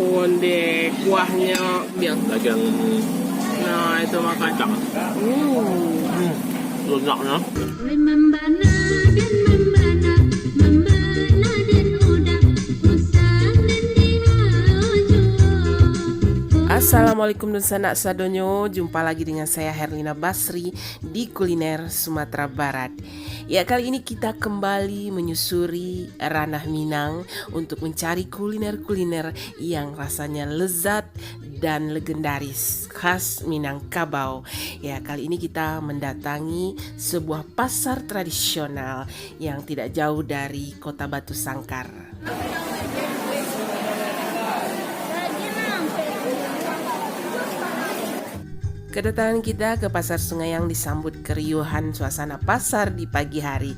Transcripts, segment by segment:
Tuh deh, kuahnya biang. Lagi yang Nah, itu makan. kacang. Lunaknya. Membana dan membana, membana dan udah usah nanti hajo. Assalamualaikum dan sanak sadonyo. Jumpa lagi dengan saya Herlina Basri di Kuliner Sumatera Barat. Ya, kali ini kita kembali menyusuri ranah Minang untuk mencari kuliner-kuliner yang rasanya lezat dan legendaris khas Minangkabau. Ya, kali ini kita mendatangi sebuah pasar tradisional yang tidak jauh dari Kota Batu Sangkar. Kedatangan kita ke Pasar Sungaiang disambut keriuhan suasana pasar di pagi hari.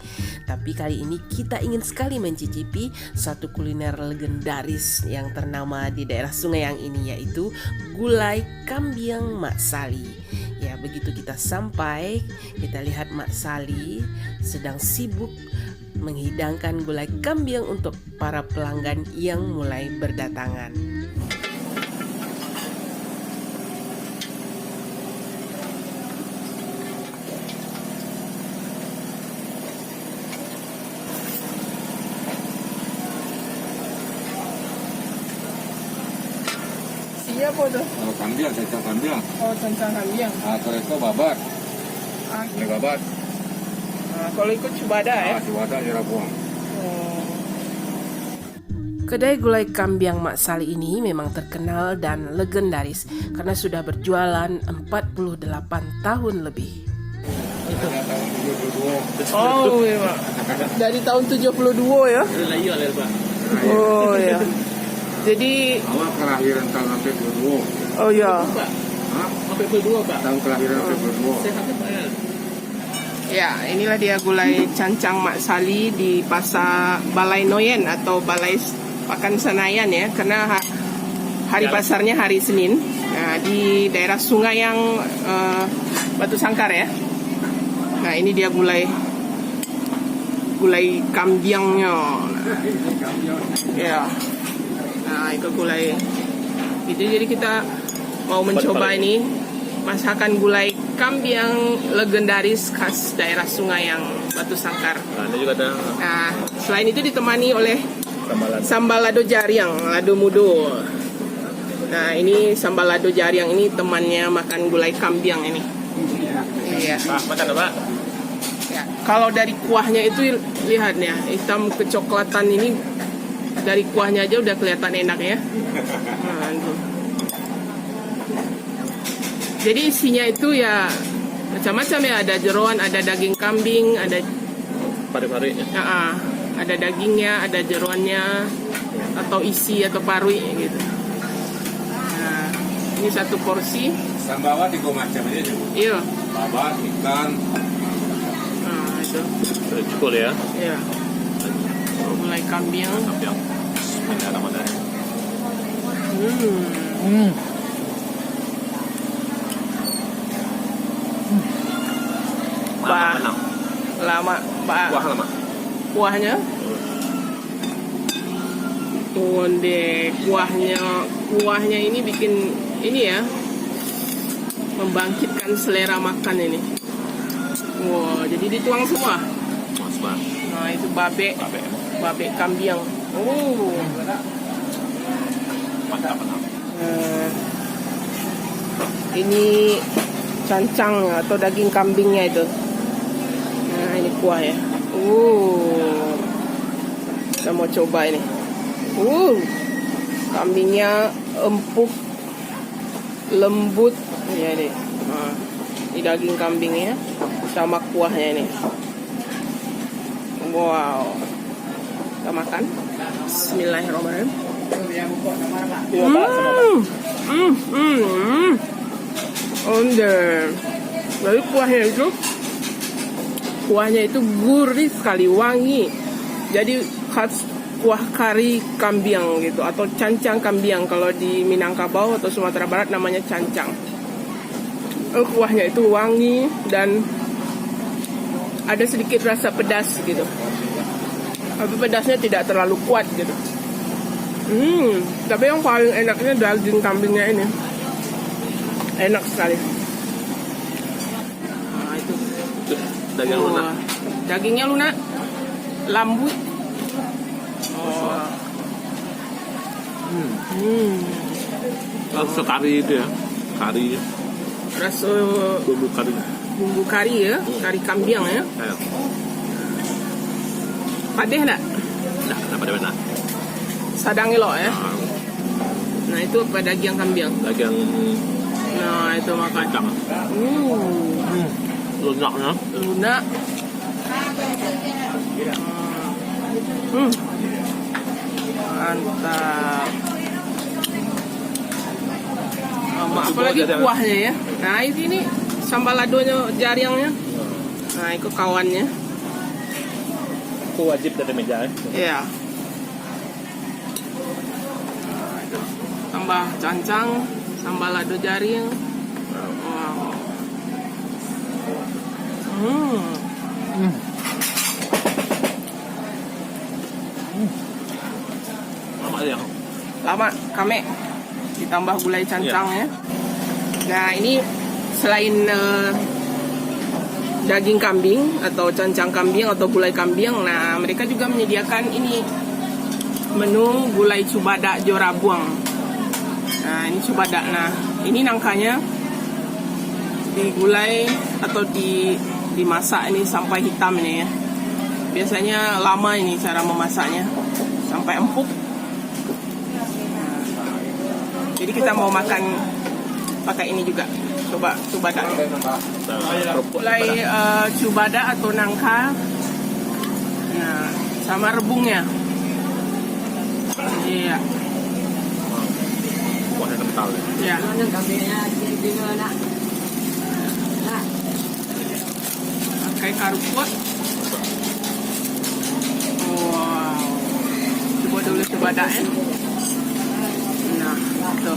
Tapi kali ini kita ingin sekali mencicipi satu kuliner legendaris yang ternama di daerah Sungaiang ini, yaitu gulai kambiang Mak Sali. Ya, begitu kita sampai, kita lihat Mak Sali sedang sibuk menghidangkan gulai kambiang untuk para pelanggan yang mulai berdatangan. Apa tuh? Oh, kambiang, cancang kambiang. Oh, cancang kambiang. Kalau itu babat. Ah, Ini babat. kalau ikut Cibada ya. Cibada Jerabuang. Kedai gulai kambiang Mak Sali ini memang terkenal dan legendaris karena sudah berjualan 48 tahun lebih. Tahun 72. Oh iya Pak. Dari tahun 72 ya. Layu alir Pak. Oh iya. Jadi Awal kelahiran tahun 72. oh iya. Pak. Hah? Sampai berdua Pak. Tahun kelahiran 72. Sehat Pak. Ya, inilah dia gulai cancang Mak Sali di Pasar Balai Noyen atau Balai Pakan Senayan ya, karena hari pasarnya hari Senin. Nah, di daerah Sungaiang Batu Sangkar ya. Nah, ini dia gulai kambiangnya. Ya. Nah, itu gulai. Gitu, jadi kita mau mencoba ini masakan gulai kambiang legendaris khas daerah Sungaiang Batu Sangkar. Nah, ini juga ada Nah, selain itu ditemani oleh tambalan. sambal lado jariang, lado mudo. Nah, ini sambal lado jariang ini temannya makan gulai kambiang ini. Iya. Pak, makan Pak. Ya. Kalau dari kuahnya itu lihat ya, hitam kecoklatan ini dari kuahnya aja udah kelihatan enak ya. Nah, itu. Jadi isinya itu ya macam-macam ya, ada jeroan, ada daging kambing, ada Pari-pari. ada dagingnya, ada jeroannya, atau isi atau parui gitu. Nah, ini satu porsi. Sambawa 3 macam aja juga. Iya. Babat, ikan. Nah, itu. Cukup ya. Iya. Gulai kambing. Kambiang. Bismillahirrahmanirrahim. Bah, lama, Kuah lama. kuahnya. Tuh deh, kuahnya ini bikin ini ya, membangkitkan selera makan ini. Wow, jadi dituang semua. Mas Pak. Nah, itu babe kambiang. Oh, Mantap Pak. ini cancang atau daging kambingnya itu. Nah, ini kuah ya. Kita mau coba ini. Kambingnya empuk, lembut ya deh. Nah, ini daging kambingnya sama kuahnya ini. Wow. Kita makan. Bismillahirrahmanirrahim. Lalu kuahnya itu gurih sekali, wangi. Jadi khas kuah kari kambiang gitu, atau cancang kambiang kalau di Minangkabau atau Sumatera Barat namanya cancang. Kuahnya itu wangi dan ada sedikit rasa pedas gitu. Tapi pedasnya tidak terlalu kuat gitu. Tapi yang paling enaknya daging kambingnya ini. Enak sekali. Nah, itu. Daging lunak. Dagingnya lunak. Lambut. Oh. Rasa kari itu ya. Kari. Rasa Bumbu kari. bumbu kari ya, kari kambing ya. Ayo. Padeh enggak? Nah, pada benar. Sadang elok ya. Nah, itu apa daging kambing. Daging Nah, itu makan. kacang. Lunaknya. Lunak. Mantap. Apalagi kuahnya ya. Nah, ini sambal ladonya jaringnya. Nah, itu kawannya. Aku wajib dari meja. Iya. Nah, itu. Tambah cancang, sambal lado jaring. Wow. Lama ya. Lama kame ditambah gulai cancang ya. Nah, ini selain daging kambing atau cancang kambing atau gulai kambing, nah mereka juga menyediakan ini menu gulai cubada jorabuang. Nah, ini cubada. Nah, ini nangkanya digulai atau dimasak ini sampai hitam ini ya. Biasanya lama ini cara memasaknya sampai empuk. Jadi kita mau makan pakai ini juga. Coba cubada. Gulai cubada atau nangka. Nah, sama rebungnya. Iya. Kuahnya kental. Ya. Pakai karupot. Wow. Coba dulu cubada ya. Nah, tuh.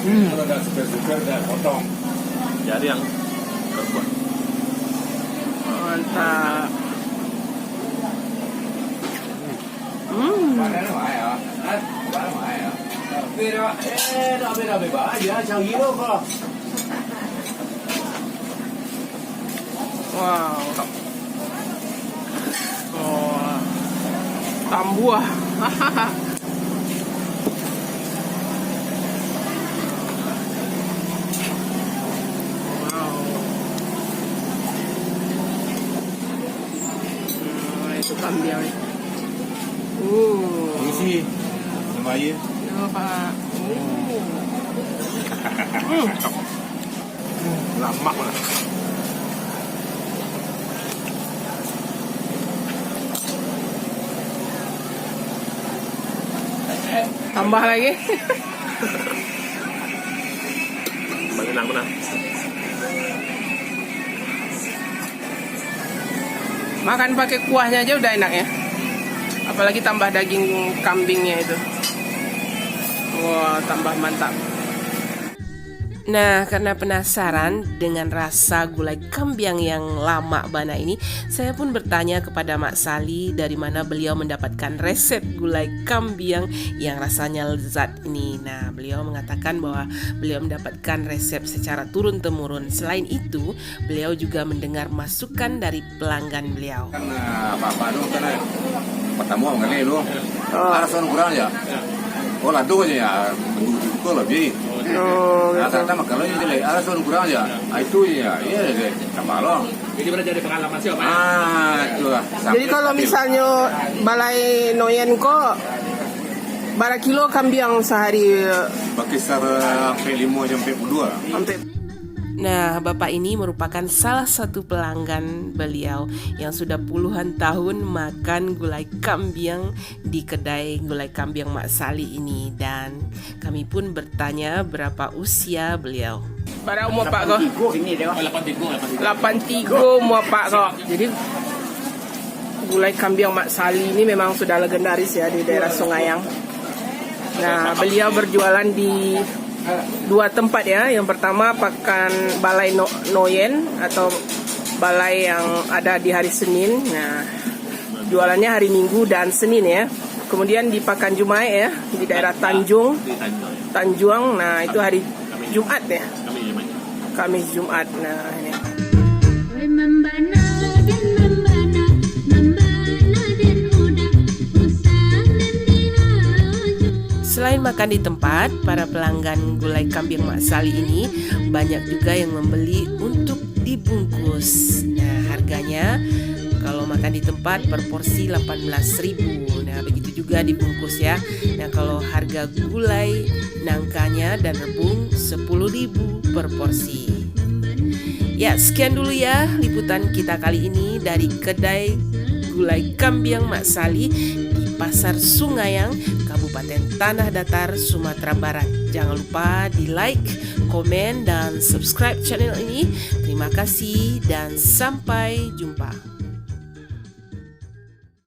Kalau ada super-super, ada potong. Jadi yang terbuat. Mantap. Mana nama ya? Mana nama ya? Rame-rame aja, jangan gila kok. Wow. Oh. Tambuah. Itu kambing. Isi, lumayan. Ya, Pak. Lama lah. Tambah lagi. Benar. Makan pakai kuahnya aja udah enak ya. Apalagi tambah daging kambingnya itu. Wah, tambah mantap. Nah, karena penasaran dengan rasa gulai kambing yang lama bana ini, saya pun bertanya kepada Mak Sali dari mana beliau mendapatkan resep gulai kambing yang rasanya lezat ini. Nah, beliau mengatakan bahwa beliau mendapatkan resep secara turun-temurun. Selain itu, beliau juga mendengar masukan dari pelanggan beliau. Kan apa-apa itu kan pertama mengenai lu. Ada soal kurang ya. Oh, lado aja ya. Itu lebih. Rata-rata kalau ini jelek, ada soal kurang ya. Itu ya, iya deh. Sama lo. Jadi berarti ada pengalaman sih, Pak. Itu lah. Jadi kalau misalnya balai noyen kok berapa kilo kambing sehari Berkisar sampai 5 sampai 10 sampai. Nah, Bapak ini merupakan salah satu pelanggan beliau yang sudah puluhan tahun makan gulai kambing di kedai gulai kambing Mak Sali ini, dan kami pun bertanya berapa usia beliau. Pada umur Pak kok? 83 umur Pak kok. Jadi gulai kambing Mak Sali ini memang sudah legendaris ya di daerah Sungaiang. Nah, beliau berjualan di dua tempat ya. Yang pertama Pakan Balai Noyen atau balai yang ada di hari Senin. Nah, jualannya hari Minggu dan Senin ya. Kemudian di Pakan Jumai ya, di daerah Tanjung. Di Tanjung. Tanjung, nah itu hari Jumat ya, Kami Jumat. Kamis Jumat. Nah ini. Oi membana dan membana, membana dan udah usah nanti hajo. Selain makan di tempat, para pelanggan gulai kambing Mak Sali ini banyak juga yang membeli untuk dibungkus. Nah harganya kalau makan di tempat per porsi 18.000. Nah begitu juga dibungkus ya. Nah kalau harga gulai nangkanya dan rebung 10.000 per porsi. Ya sekian dulu ya liputan kita kali ini dari kedai gulai kambing Mak Sali di Pasar Sungayang, Kabupaten Tanah Datar, Sumatera Barat. Jangan lupa di like, komen, dan subscribe channel ini. Terima kasih dan sampai jumpa.